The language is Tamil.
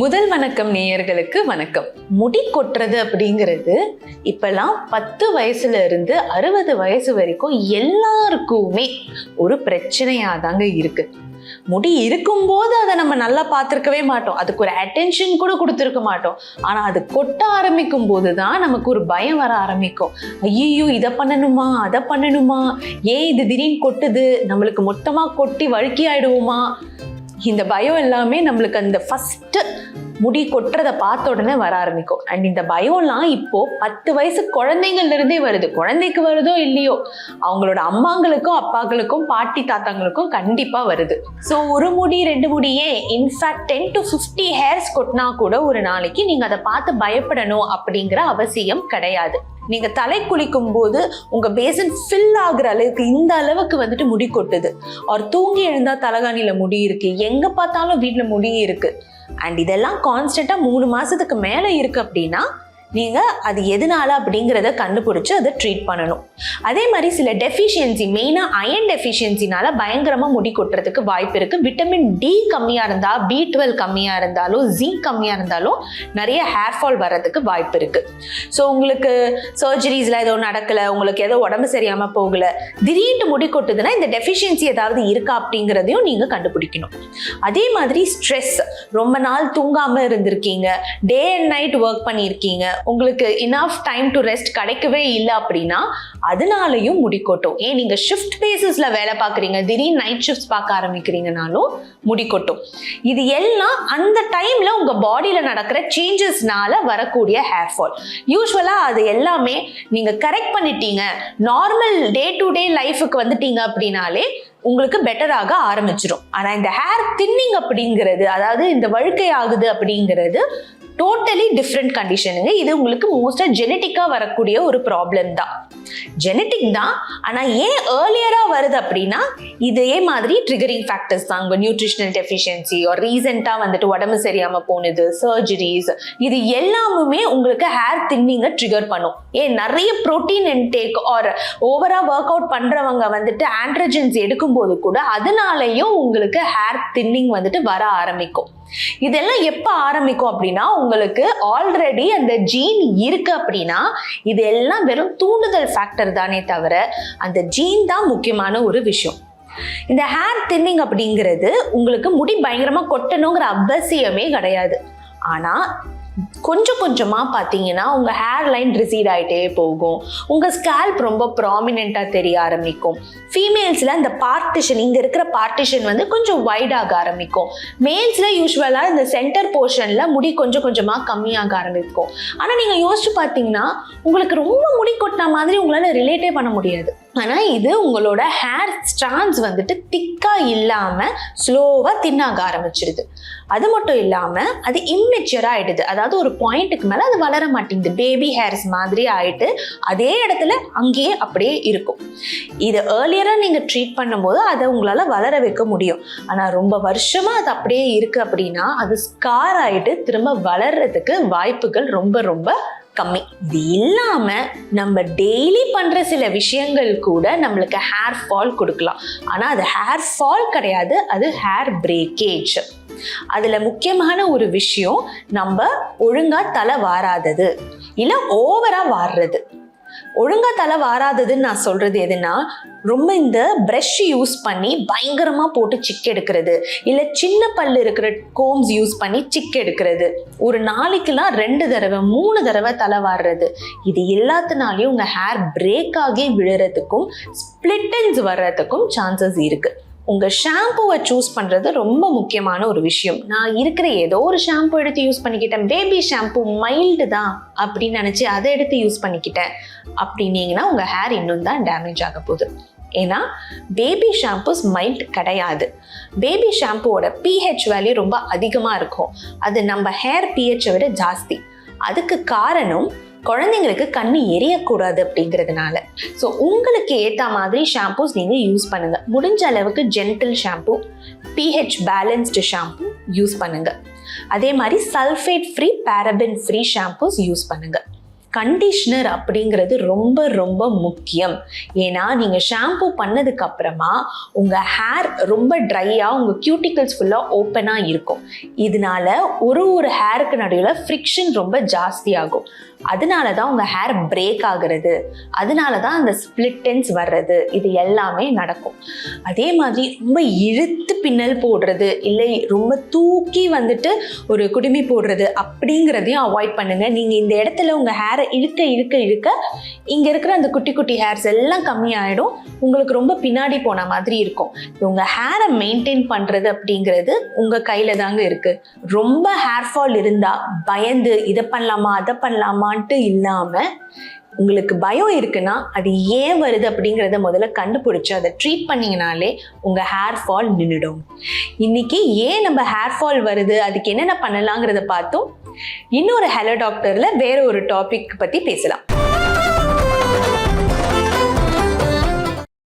முதல் வணக்கம் நேயர்களுக்கு வணக்கம். முடி கொட்டுறது அப்படிங்கிறது இப்பெல்லாம் 10 வயசுல இருந்து 60 வயசு வரைக்கும் எல்லாருக்குமே ஒரு பிரச்சனையாக தாங்க இருக்கு. முடி இருக்கும்போது அதை நம்ம நல்லா பார்த்துருக்கவே மாட்டோம், அதுக்கு ஒரு அட்டென்ஷன் கூட கொடுத்துருக்க மாட்டோம். ஆனால் அது கொட்ட ஆரம்பிக்கும் போது தான் நமக்கு ஒரு பயம் வர ஆரம்பிக்கும். ஐயோ இதை பண்ணணுமா அதை பண்ணணுமா, ஏன் இது திடீர்னு கொட்டுது, நம்மளுக்கு மொத்தமாக கொட்டி வழுக்கி ஆயிடுவோமா, இந்த பயம் எல்லாமே நம்மளுக்கு அந்த ஃபஸ்ட்டு முடி கொட்டுறதை பார்த்த உடனே வர ஆரம்பிக்கும். அண்ட் இந்த பயம்லாம் இப்போ 10 வயசு குழந்தைங்கள்ல இருந்தே வருது. குழந்தைக்கு வருதோ இல்லையோ, அவங்களோட அம்மாங்களுக்கும் அப்பாக்களுக்கும் பாட்டி தாத்தாங்களுக்கும் கண்டிப்பா வருது. ஸோ ஒரு முடி 2 முடியே இன்ஃபேக்ட் 10 to 50 ஹேர்ஸ் கொட்டினா கூட ஒரு நாளைக்கு நீங்க அதை பார்த்து பயப்படணும் அப்படிங்கிற அவசியம் கிடையாது. நீங்க தலை குளிக்கும் போது உங்க பேசன் ஃபில் ஆகுற அளவுக்கு இந்த அளவுக்கு வந்துட்டு முடி கொட்டுது, ஒரு தூங்கி எழுந்தா தலகாணியில முடி இருக்கு, எங்க பார்த்தாலும் வீட்டுல முடி இருக்கு, அண்ட் இதெல்லாம் கான்ஸ்டன்டா 3 மாசத்துக்கு மேல இருக்கு அப்படின்னா நீங்க அது எதனால அப்படிங்கிறத கண்டுபிடிச்சு அதை ட்ரீட் பண்ணணும். அதே மாதிரி சில டெஃபிஷியன்சி, மெயினா அயன் டெஃபிஷியன்சினால பயங்கரமா முடி கொட்டுறதுக்கு வாய்ப்பு இருக்கு. விட்டமின் டி கம்மியா இருந்தா, B12 கம்மியா இருந்தாலும், ஜிங்க் கம்மியா இருந்தாலும் நிறைய ஹேர் ஃபால் வர்றதுக்கு வாய்ப்பு இருக்கு. ஸோ உங்களுக்கு சர்ஜரிஸ்ல ஏதோ நடக்கல, உங்களுக்கு ஏதோ உடம்பு சரியாம போகல, திடீர்னு முடி கொட்டுதுன்னா இந்த டெஃபிஷியன்சி ஏதாவது இருக்கா அப்படிங்கிறதையும் நீங்க கண்டுபிடிக்கணும். அதே மாதிரி ஸ்ட்ரெஸ், ரொம்ப நாள் தூங்காம இருந்திருக்கீங்க, டே அண்ட் நைட் ஒர்க் பண்ணியிருக்கீங்க, உங்களுக்கு இனஃப் டைம் டு ரெஸ்ட் கிடைக்கவே இல்லை அப்படின்னா அதனாலையும் முடி கொட்டும். ஏன் நீங்க ஷிஃப்ட் பேசிஸ்ல வேலை பார்க்குறீங்க, திடீர்னு நைட் ஷிஃப்ட் பார்க்க ஆரம்பிக்கிறீங்கனாலும் முடி கொட்டும். இது எல்லாம் அந்த டைம்ல உங்க பாடியில நடக்கிற சேஞ்சஸ்னால வரக்கூடிய ஹேர் ஃபால். யூஸ்வலா அது எல்லாமே நீங்க கரெக்ட் பண்ணிட்டீங்க, நார்மல் டே டு டே லைஃபுக்கு வந்துட்டீங்க அப்படின்னாலே உங்களுக்கு பெட்டராக ஆரம்பிச்சிடும். ஆனா இந்த ஹேர் தின்னிங் அப்படிங்கிறது, அதாவது இந்த வழுக்கை ஆகுது அப்படிங்கிறது டோட்டலி டிஃப்ரெண்ட் கண்டிஷனுங்க. இது உங்களுக்கு மோஸ்டா ஜெனட்டிக்கா வரக்கூடிய ஒரு ப்ராப்ளம் தான். ஜெனட்டிக் தான், ஆனா ஏன் ஏர்லியரா வருது அப்படின்னா இதே மாதிரி ட்ரிகரிங் ஃபேக்டர்ஸ் தான். உங்க நியூட்ரிஷனல் டெஃபிஷியன்சி, ஒரு ரீசெண்டா வந்துட்டு உடம்பு சரியாம போனது, சர்ஜரிஸ், இது எல்லாமே உங்களுக்கு ஹேர் தின்னிங்க ட்ரிகர் பண்ணும். ஏன் நிறைய ப்ரோட்டீன் இன்டேக் ஆர் ஓவரா ஒர்க் அவுட் பண்றவங்க வந்துட்டு ஆண்ட்ரோஜன்ஸ் எடுக்கும் போது கூட அதனாலையும் உங்களுக்கு ஹேர் தின்னிங் வந்துட்டு வர ஆரம்பிக்கும். இதெல்லாம் எப்ப ஆரம்பிக்கும் அப்படின்னா உங்களுக்கு ஆல்ரெடி அந்த ஜீன் இருக்கு அப்படின்னா இது எல்லாம் வெறும் தூண்டுதல் ஃபேக்டர் தானே தவிர அந்த ஜீன் தான் முக்கியமான ஒரு விஷயம். இந்த ஹேர் தின்னிங் அப்படிங்கிறது உங்களுக்கு முடி பயங்கரமா கொட்டணுங்கிற அவசியமே கிடையாது. ஆனா கொஞ்சம் கொஞ்சமா பார்த்தீங்கன்னா உங்க ஹேர் லைன் ரிசீட் ஆகிட்டே போகும், உங்க ஸ்கேல்ப் ரொம்ப ப்ராமினெண்டா தெரிய ஆரம்பிக்கும். ஃபீமேல்ஸ்ல இந்த பார்ட்டிஷன், இங்க இருக்கிற பார்ட்டிஷன் வந்து கொஞ்சம் வைடாக ஆரம்பிக்கும். மேல்ஸ்ல யூஸ்வலா இந்த சென்டர் போர்ஷன்ல முடி கொஞ்சம் கொஞ்சமா கம்மியாக ஆரம்பிக்கும். ஆனா நீங்க யோசிச்சு பார்த்தீங்கன்னா உங்களுக்கு ரொம்ப முடி கொட்டின மாதிரி உங்களால ரிலேட்டே பண்ண முடியாது. ஆனா இது உங்களோட ஹேர் ஸ்ட்ராண்ட்ஸ் வந்துட்டு திக்கா இல்லாம ஸ்லோவா தின்னாக ஆரம்பிச்சிருது. அது மட்டும் இல்லாம அது இம்மெச்சூரா ஆயிடுது, அதாவது ஒரு பாயிண்ட்டுக்கு மேல அது வளர மாட்டேங்குது, பேபி ஹேர்ஸ் மாதிரி ஆயிட்டு அதே இடத்துல அங்கேயே அப்படியே இருக்கும். இது ஏர்லியரா நீங்க ட்ரீட் பண்ணும்போது அதை உங்களால வளர வைக்க முடியும். ஆனா ரொம்ப வருஷமா அது அப்படியே இருக்கு அப்படின்னா அது ஸ்கார் ஆயிட்டு திரும்ப வளர்றதுக்கு வாய்ப்புகள் ரொம்ப ரொம்ப கம்மி. இது இல்லாம நம்ம டெய்லி பண்ற சில விஷயங்கள் கூட நம்மளுக்கு ஹேர் ஃபால் கொடுக்கலாம். ஆனா அது ஹேர் ஃபால் கிடையாது, அது ஹேர் பிரேக்கேஜ். அதுல முக்கியமான ஒரு விஷயம் நம்ம ஒழுங்கா தலை வாராதது, இல்ல ஓவரா வாடுறது. ஒழுங்கா தலை வாராததுன்னு நான் சொல்றது எதுனா, ரொம்ப இந்த ப்ரஷ் யூஸ் பண்ணி பயங்கரமா போட்டு சிக் எடுக்கிறது, இல்ல சின்ன பல்லு இருக்கிற கோம்ஸ் யூஸ் பண்ணி சிக் எடுக்கிறது, ஒரு நாளைக்குலாம் 2 தடவை 3 தடவை தலை வாடுறது, இது எல்லாத்தினாலையும் உங்க ஹேர் பிரேக் ஆகி விழுறதுக்கும் ஸ்பிளிட் எண்ட்ஸ் வர்றதுக்கும் சான்சஸ் இருக்கு. உங்க ஷாம்புவை சூஸ் பண்றது ரொம்ப முக்கியமான ஒரு விஷயம். நான் இருக்கிற ஏதோ ஒரு ஷாம்பு எடுத்து யூஸ் பண்ணிக்கிட்டேன், பேபி ஷாம்பு மைல்டு தான் அப்படின்னு நினைச்சு அதை எடுத்து யூஸ் பண்ணிக்கிட்டேன் அப்படின்னீங்கன்னா உங்க ஹேர் இன்னும் தான் டேமேஜ் ஆக போகுது. ஏன்னா பேபி ஷாம்பூஸ் மைல்டு கிடையாது. பேபி ஷாம்புவோட pH வேல்யூ ரொம்ப அதிகமாக இருக்கும், அது நம்ம ஹேர் pH விட ஜாஸ்தி. அதுக்கு காரணம் குழந்தைங்களுக்கு கண்ணு எரியக்கூடாது அப்படிங்கிறதுனால. ஸோ உங்களுக்கு ஏற்ற மாதிரி ஷாம்பூஸ் நீங்கள் யூஸ் பண்ணுங்க. முடிஞ்ச அளவுக்கு gentle shampoo, pH balanced shampoo use பண்ணுங்க. அதே மாதிரி sulphate free, paraben free shampoos use பண்ணுங்க. கண்டிஷனர் அப்படிங்கிறது ரொம்ப ரொம்ப முக்கியம். ஏன்னா நீங்கள் ஷாம்பு பண்ணதுக்கு அப்புறமா உங்கள் ஹேர் ரொம்ப ட்ரையாக, உங்கள் கியூட்டிகல்ஸ் ஃபுல்லாக ஓப்பனாக இருக்கும். இதனால ஒரு ஹேருக்கு நடுவில் ஃப்ரிக்ஷன் ரொம்ப ஜாஸ்தியாகும். அதனால தான் உங்கள் ஹேர் பிரேக் ஆகுறது, அதனால தான் அந்த ஸ்பிளிட்டன்ஸ் வர்றது, இது எல்லாமே நடக்கும். அதே மாதிரி ரொம்ப இழுத்து பின்னல் போடுறது, இல்லை ரொம்ப தூக்கி வந்துட்டு ஒரு குடுமி போடுறது அப்படிங்கிறதையும் அவாய்ட் பண்ணுங்க. நீங்கள் இந்த இடத்துல உங்கள் ஹேரை இழுக்க இழுக்க இழுக்க இங்கே இருக்கிற அந்த குட்டி குட்டி ஹேர்ஸ் எல்லாம் கம்மியாயிடும். உங்களுக்கு ரொம்ப பின்னாடி போன மாதிரி இருக்கும். உங்கள் ஹேரை மெயின்டைன் பண்ணுறது அப்படிங்கிறது உங்கள் கையில் தாங்க இருக்குது. ரொம்ப ஹேர் ஃபால் இருந்தால் பயந்து இதை பண்ணலாமா அதை பண்ணலாமான்ட்டு இல்லாமல், உங்களுக்கு பயம் இருக்குன்னா அது ஏன் வருது அப்படிங்கிறத முதல்ல கண்டுபிடிச்சு அதை ட்ரீட் பண்ணிங்கனாலே உங்கள் ஹேர் ஃபால் நின்றுடும். இன்னைக்கு ஏன் நம்ம ஹேர் ஃபால் வருது, அதுக்கு என்னென்ன பண்ணலாங்கிறத பார்த்தோம். இன்னொரு ஹலோ டாக்டரில் வேற ஒரு டாபிக் பற்றி பேசலாம்.